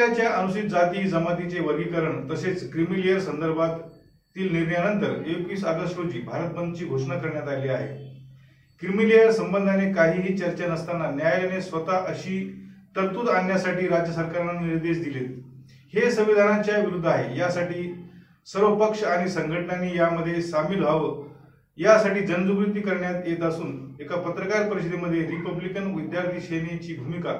न्यायालयाच्या अनुसूचित जाती जमातीचे वर्गीकरण तसेच क्रीमी लेयर संदर्भातील निर्णयानंतर 21 ऑगस्ट रोजी भारत बंदची घोषणा करण्यात आली आहे। क्रीमी लेयर संबंधाने काहीही चर्चा नसताना न्यायालयाने स्वतः अशी तरतूद आणण्यासाठी राज्य सरकारला निर्देश दिलेत, हे संविधानाच्या विरुद्ध आहे। यासाठी सर्व पक्ष आणि संघटनांनी यामध्ये सामील व्हावं यासाठी जनजागृती करण्यात येत असून एका पत्रकार परिषदेमध्ये रिपब्लिकन विद्यार्थी सेनेची भूमिका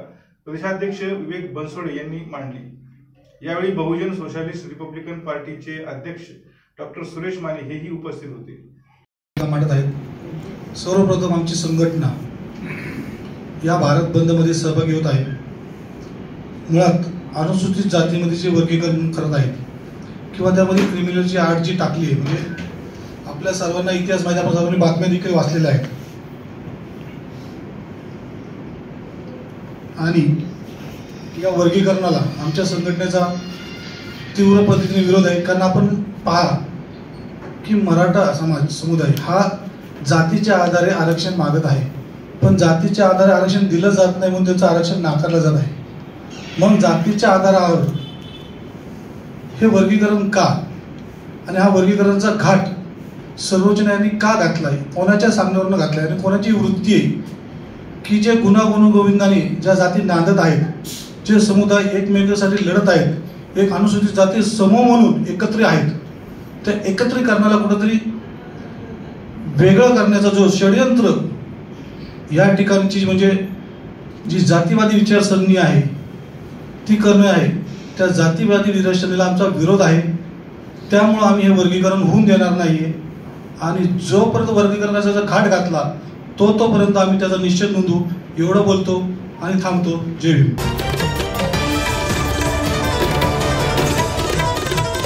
प्रदेशाध्यक्ष विवेक बनसोडे यांनी मांडली। यावेळी बहुजन सोशलिस्ट रिपब्लिकन पार्टीचे अध्यक्ष डॉक्टर सुरेश माने हेही उपस्थित होते। मांडत आहेत। सर्वप्रथम आमची संघटना या भारत बंद मध्ये सहभागी होत आहे। मुळात अनुसूचित जातीमध्ये जे वर्गीकरण करत आहेत किंवा त्यामध्ये क्रिमिनलची आड जी टाकली आहे, म्हणजे आपल्या सर्वांना इतिहास माहिती, आपण सर्वांनी बातम्या देखील वाचलेल्या आहेत आणि या वर्गीकरणाला आमच्या संघटनेचा तीव्र पद्धतीने विरोध आहे। कारण आपण पहा की मराठा समुदाय हा जातीच्या आधारे आरक्षण मागत आहे, पण जातीच्या आधारे आरक्षण दिलं जात नाही म्हणून त्याचं आरक्षण नाकारलं जात आहे। मग जातीच्या आधारावर हे वर्गीकरण का आणि हा वर्गीकरणाचा घाट सर्वोच्च न्यायालयाने का घातलाय, कोणाच्या सांगण्यावरून घातलाय आणि कोणाची वृत्ती आहे की जे गुण्यागोविंदाने ज्या जाती नांदत आहेत, जे समुदाय एकमेकांसाठी लढत आहेत, एक अनुसूचित जाती समूह म्हणून एकत्र आहेत, त्या एकत्रीकरणाला कुठेतरी वेगळं करण्याचा जो षडयंत्र या ठिकाणची म्हणजे जी जातीवादी विचारसरणी आहे ती करणे आहे, त्या जातीवादी विचारसरणीला आमचा विरोध आहे। त्यामुळे आम्ही हे वर्गीकरण होऊन देणार नाहीये आणि जोपर्यंत वर्गीकरणाचा जर घाट घातला तोपर्यंत आम्ही त्याचा निश्चित नोंदवू, एवढं बोलतो आणि थांबतो। जय भीम।